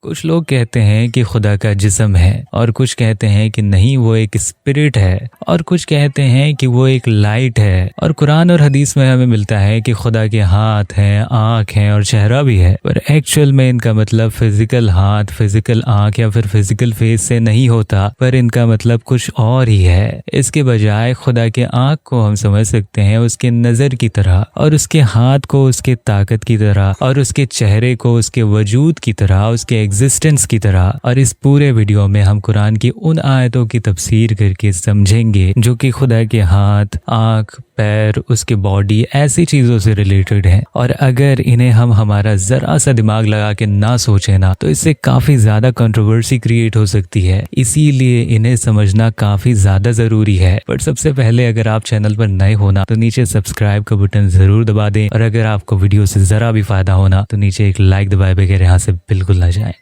کچھ لوگ کہتے ہیں کہ خدا کا جسم ہے، اور کچھ کہتے ہیں کہ نہیں وہ ایک اسپرٹ ہے، اور کچھ کہتے ہیں کہ وہ ایک لائٹ ہے، اور قرآن اور حدیث میں ہمیں ملتا ہے کہ خدا کے ہاتھ ہیں، آنکھ ہیں اور چہرہ بھی ہے، پر ایکچوئل میں ان کا مطلب فزیکل ہاتھ، فزیکل آنکھ یا پھر فزیکل فیس سے نہیں ہوتا، پر ان کا مطلب کچھ اور ہی ہے۔ اس کے بجائے خدا کے آنکھ کو ہم سمجھ سکتے ہیں اس کے نظر کی طرح، اور اس کے ہاتھ کو اس کے طاقت کی طرح، اور اس کے چہرے کو اس کے وجود کی طرح، اس کے ایگزسٹنس کی طرح۔ اور اس پورے ویڈیو میں ہم قرآن کی ان آیتوں کی تفسیر کر کے سمجھیں گے جو کہ خدا کے ہاتھ، آنکھ، پیر، اس کے باڈی ایسی چیزوں سے ریلیٹڈ ہیں، اور اگر انہیں ہم ہمارا ذرا سا دماغ لگا کے نہ سوچیں نا تو اس سے کافی زیادہ کنٹروورسی کریٹ ہو سکتی ہے، اسی لیے انہیں سمجھنا کافی زیادہ ضروری ہے۔ پر سب سے پہلے اگر آپ چینل پر نئے ہونا تو نیچے سبسکرائب کا بٹن ضرور دبا دیں، اور اگر آپ کو ویڈیو سے ذرا بھی فائدہ ہونا تو نیچے ایک لائک دبائے بغیر یہاں سے بالکل نہ جائیں،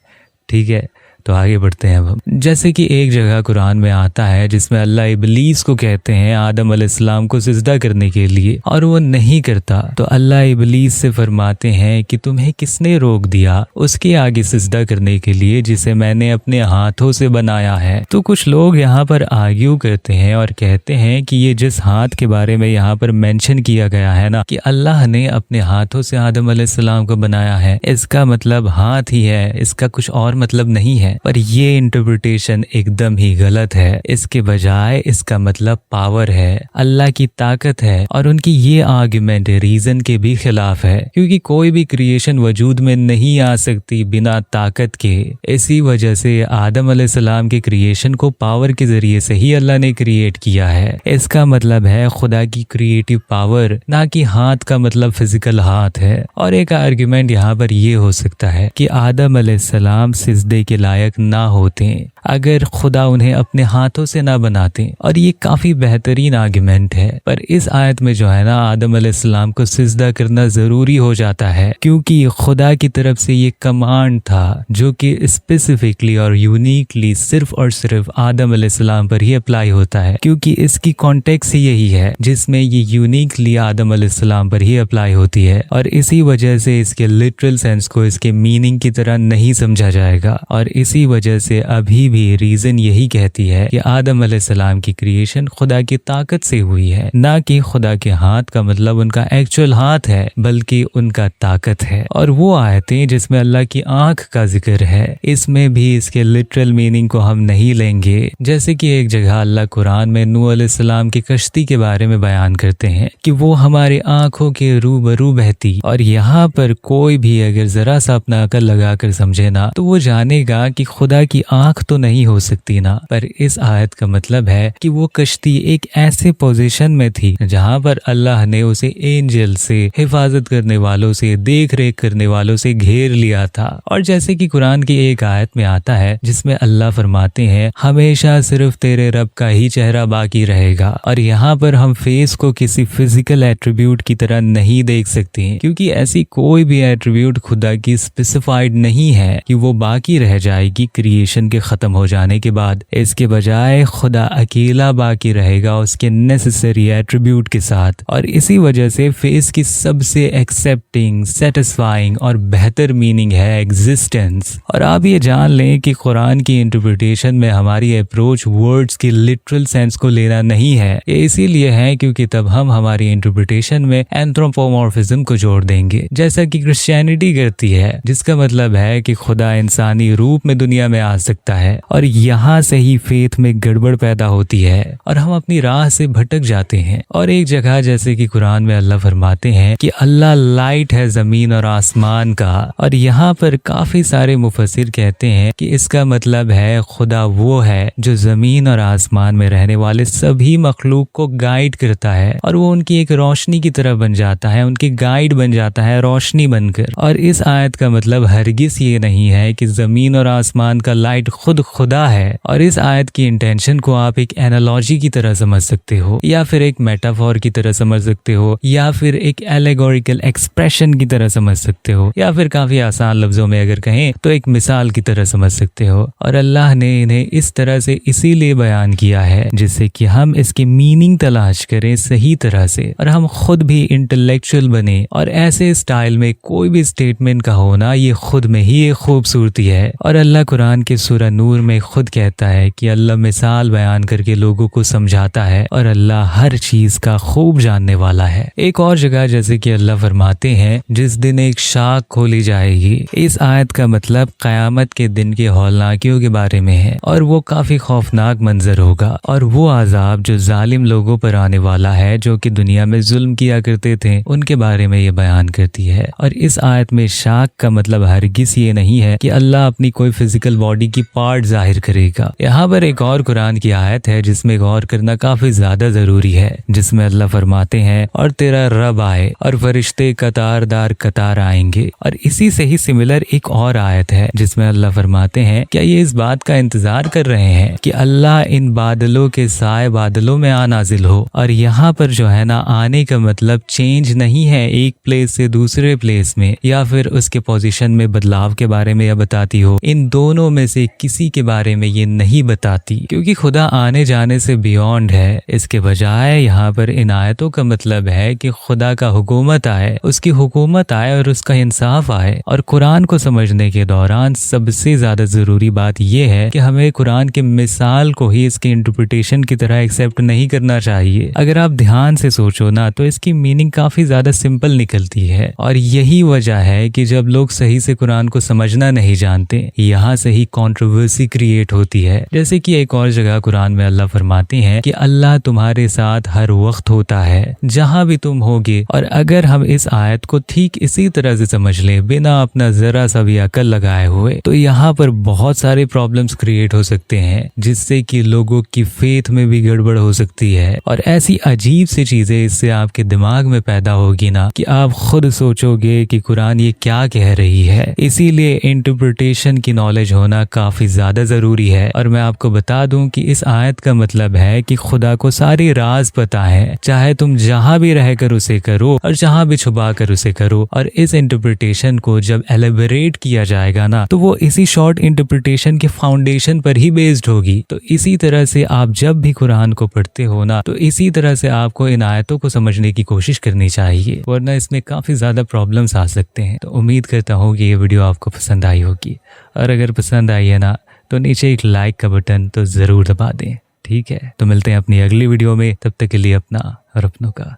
ٹھیک ہے؟ تو آگے بڑھتے ہیں اب ہم۔ جیسے کہ ایک جگہ قرآن میں آتا ہے جس میں اللہ ابلیس کو کہتے ہیں آدم علیہ السلام کو سجدہ کرنے کے لیے، اور وہ نہیں کرتا، تو اللہ ابلیس سے فرماتے ہیں کہ تمہیں کس نے روک دیا اس کے آگے سجدہ کرنے کے لیے جسے میں نے اپنے ہاتھوں سے بنایا ہے؟ تو کچھ لوگ یہاں پر آرگیو کرتے ہیں اور کہتے ہیں کہ یہ جس ہاتھ کے بارے میں یہاں پر مینشن کیا گیا ہے نا کہ اللہ نے اپنے ہاتھوں سے آدم علیہ السلام کو بنایا ہے، اس کا مطلب ہاتھ ہی ہے، اس کا کچھ اور مطلب نہیں ہے۔ پر یہ انٹرپریٹیشن ایک دم ہی غلط ہے، اس کے بجائے اس کا مطلب پاور ہے، اللہ کی طاقت ہے، اور ان کی یہ آرگومنٹ ریزن کے بھی خلاف ہے، کیونکہ کوئی بھی کریشن وجود میں نہیں آ سکتی بنا طاقت کے۔ اسی وجہ سے آدم علیہ السلام کے کریشن کو پاور کے ذریعے سے ہی اللہ نے کریٹ کیا ہے۔ اس کا مطلب ہے خدا کی کریٹو پاور، نہ کہ ہاتھ کا مطلب فزیکل ہاتھ ہے۔ اور ایک آرگومنٹ یہاں پر یہ ہو سکتا ہے کہ آدم علیہ السلام سجدے کے لائق نہ ہوتے اگر خدا انہیں اپنے ہاتھوں سے نہ بناتے، اور یہ کافی بہترین آرگومنٹ ہے۔ پر اس آیت میں جو ہے نا آدم علیہ السلام کو سجدہ کرنا ضروری ہو جاتا ہے، کیونکہ خدا کی طرف سے یہ کمانڈ تھا جو کہ اسپیسیفکلی اور یونیکلی صرف اور صرف آدم علیہ السلام پر ہی اپلائی ہوتا ہے، کیونکہ اس کی کانٹیکس ہی یہی ہے جس میں یہ یونیکلی آدم علیہ السلام پر ہی اپلائی ہوتی ہے، اور اسی وجہ سے اس کے لٹرل سینس کو اس کے میننگ کی طرح نہیں سمجھا جائے گا۔ اور اسی وجہ سے ابھی بھی ریزن یہی کہتی ہے کہ آدم علیہ السلام کی کریشن خدا کی طاقت سے ہوئی ہے، نہ کہ خدا کے ہاتھ کا مطلب ان کا ایکچوئل ہاتھ ہے بلکہ ان کا طاقت ہے۔ اور وہ آیتیں جس میں اللہ کی آنکھ کا ذکر ہے، اس میں بھی اس کے لٹرل میننگ کو ہم نہیں لیں گے۔ جیسے کہ ایک جگہ اللہ قرآن میں نوح علیہ السلام کی کشتی کے بارے میں بیان کرتے ہیں کہ وہ ہماری آنکھوں کے روبرو بہتی، اور یہاں پر کوئی بھی اگر ذرا سا اپنا عقل لگا کر سمجھے نا تو وہ جانے گا کہ خدا کی آنکھ تو نہیں ہو سکتی نا۔ پر اس آیت کا مطلب ہے کہ وہ کشتی ایک ایسے پوزیشن میں تھی جہاں پر اللہ نے اسے اینجل سے، حفاظت کرنے والوں سے، دیکھ ریکھ کرنے والوں سے گھیر لیا تھا۔ اور جیسے کہ قرآن کی ایک آیت میں آتا ہے جس میں اللہ فرماتے ہیں ہمیشہ صرف تیرے رب کا ہی چہرہ باقی رہے گا، اور یہاں پر ہم فیس کو کسی فزیکل ایٹریبیوٹ کی طرح نہیں دیکھ سکتے ہیں، کیونکہ ایسی کوئی بھی ایٹریبیوٹ خدا کی اسپیسیفائڈ نہیں ہے کہ وہ باقی رہ جائے گی کریشن کے ختم ہو جانے کے بعد۔ اس کے بجائے خدا اکیلا باقی رہے گا اس کے نیسیسری ایٹریبیوٹ کے ساتھ، اور اسی وجہ سے فیس کی سب سے ایکسیپٹنگ، سیٹسفائنگ اور بہتر میننگ ہے ایگزسٹنس۔ اور آپ یہ جان لیں کہ قرآن کی انٹرپریٹیشن میں ہماری اپروچ ورڈز کی لٹرل سینس کو لینا نہیں ہے، یہ اسی لیے ہے کیونکہ تب ہم ہماری انٹرپریٹیشن میں اینتھروپومورفزم کو جوڑ دیں گے، جیسا کہ کرسچینٹی کرتی ہے، جس کا مطلب ہے کہ خدا انسانی روپ میں دنیا میں آ سکتا ہے، اور یہاں سے ہی فیتھ میں گڑبڑ پیدا ہوتی ہے اور ہم اپنی راہ سے بھٹک جاتے ہیں۔ اور ایک جگہ جیسے کہ قرآن میں اللہ فرماتے ہیں کہ اللہ لائٹ ہے زمین اور آسمان کا، اور یہاں پر کافی سارے مفسر کہتے ہیں کہ اس کا مطلب ہے خدا وہ ہے جو زمین اور آسمان میں رہنے والے سبھی مخلوق کو گائیڈ کرتا ہے، اور وہ ان کی ایک روشنی کی طرح بن جاتا ہے، ان کی گائیڈ بن جاتا ہے روشنی بن کر۔ اور اس آیت کا مطلب ہرگز یہ نہیں ہے کہ زمین اور آسمان کا لائٹ خود خدا ہے، اور اس آیت کی انٹینشن کو آپ ایک اینالوجی کی طرح سمجھ سکتے ہو، یا پھر ایک میٹافور کی طرح سمجھ سکتے ہو، یا پھر ایک ایلیگوریکل ایکسپریشن کی طرح سمجھ سکتے ہو، یا پھر کافی آسان لفظوں میں اگر کہیں تو ایک مثال کی طرح سمجھ سکتے ہو۔ اور اللہ نے انہیں اس طرح سے اسی لیے بیان کیا ہے جس سے کہ ہم اس کی میننگ تلاش کریں صحیح طرح سے، اور ہم خود بھی انٹلیکچوئل بنے، اور ایسے اسٹائل میں کوئی بھی اسٹیٹمنٹ کا ہونا یہ خود میں ہی ایک خوبصورتی ہے۔ اور اللہ قرآن کے سورہ نور میں خود کہتا ہے کہ اللہ مثال بیان کر کے لوگوں کو سمجھاتا ہے، اور اللہ ہر چیز کا خوب جاننے والا ہے۔ ایک اور جگہ جیسے کہ اللہ فرماتے ہیں جس دن ایک شاخ کھولی جائے گی، اس آیت کا مطلب قیامت کے دن کے ہولناکیوں کے بارے میں ہے، اور وہ کافی خوفناک منظر ہوگا، اور وہ عذاب جو ظالم لوگوں پر آنے والا ہے جو کہ دنیا میں ظلم کیا کرتے تھے ان کے بارے میں یہ بیان کرتی ہے۔ اور اس آیت میں شاخ کا مطلب ہرگز یہ نہیں ہے کہ اللہ اپنی کوئی فزیکل باڈی کی پارٹ ظاہر کرے گا۔ یہاں پر ایک اور قرآن کی آیت ہے جس میں غور کرنا کافی زیادہ ضروری ہے، جس میں اللہ فرماتے ہیں اور تیرا رب آئے اور فرشتے قطار دار قطار آئیں گے۔ اور اسی سے ہی سملر ایک اور آیت ہے جس میں اللہ فرماتے ہیں کیا یہ اس بات کا انتظار کر رہے ہیں کہ اللہ ان بادلوں کے سائے بادلوں میں نازل ہو۔ اور یہاں پر جو ہے نا آنے کا مطلب چینج نہیں ہے ایک پلیس سے دوسرے پلیس میں، یا پھر اس کے پوزیشن میں بدلاؤ کے بارے میں یہ بتاتی ہو، ان دونوں میں سے کسی کے بارے میں یہ نہیں بتاتی، کیونکہ خدا آنے جانے سے بیونڈ ہے۔ اس کے بجائے یہاں پر ان آیتوں کا مطلب ہے کہ خدا کا حکومت آئے، اس کی حکومت آئے اور اس کا انصاف آئے۔ اور قرآن کو سمجھنے کے دوران سب سے زیادہ ضروری بات یہ ہے کہ ہمیں قرآن کے مثال کو ہی اس کی انٹرپریٹیشن کی طرح ایکسیپٹ نہیں کرنا چاہیے۔ اگر آپ دھیان سے سوچو نا تو اس کی میننگ کافی زیادہ سمپل نکلتی ہے، اور یہی وجہ ہے کہ جب لوگ صحیح سے قرآن کو سمجھنا نہیں جانتے یہاں سے ہی کنٹروورسی کریٹ ہوتی ہے۔ جیسے کہ ایک اور جگہ قرآن میں اللہ فرماتے ہیں کہ اللہ تمہارے ساتھ ہر وقت ہوتا ہے جہاں بھی تم ہوگے۔ اور اگر ہم اس آیت کو ٹھیک اسی طرح سے سمجھ لیں بنا اپنا ذرا سا بھی عقل لگائے ہوئے تو یہاں پر بہت سارے پرابلمز کریٹ ہو سکتے ہیں، جس سے کہ لوگوں کی فیتھ میں بھی گڑبڑ ہو سکتی ہے، اور ایسی عجیب سی چیزیں اس سے آپ کے دماغ میں پیدا ہوگی نا کہ آپ خود سوچو گے کہ قرآن یہ کیا کہہ رہی ہے۔ اسی لیے انٹرپریٹیشن کی نالج ہونا کافی زیادہ ضروری ہے۔ اور میں آپ کو بتا دوں کہ اس آیت کا مطلب ہے کہ خدا کو ساری راز پتہ ہے، چاہے تم جہاں بھی رہ کر اسے کرو اور جہاں بھی چھپا کر اسے کرو۔ اور اس انٹرپریٹیشن کو جب ایلیبریٹ کیا جائے گا نا تو وہ اسی شارٹ انٹرپریٹیشن کے فاؤنڈیشن پر ہی بیسڈ ہوگی۔ تو اسی طرح سے آپ جب بھی قرآن کو پڑھتے ہو نا تو اسی طرح سے آپ کو ان آیتوں کو سمجھنے کی کوشش کرنی چاہیے، ورنہ اس میں کافی زیادہ پرابلمز آ سکتے ہیں۔ تو امید کرتا ہوں کہ یہ ویڈیو آپ کو پسند آئی ہوگی، اور اگر پسند آئی ہے نا تو نیچے ایک لائک کا بٹن تو ضرور دبا دیں، ٹھیک ہے؟ تو ملتے ہیں اپنی اگلی ویڈیو میں، تب تک کے لیے اپنا اور اپنوں کا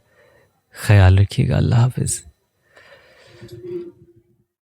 خیال رکھیے گا۔ اللہ حافظ۔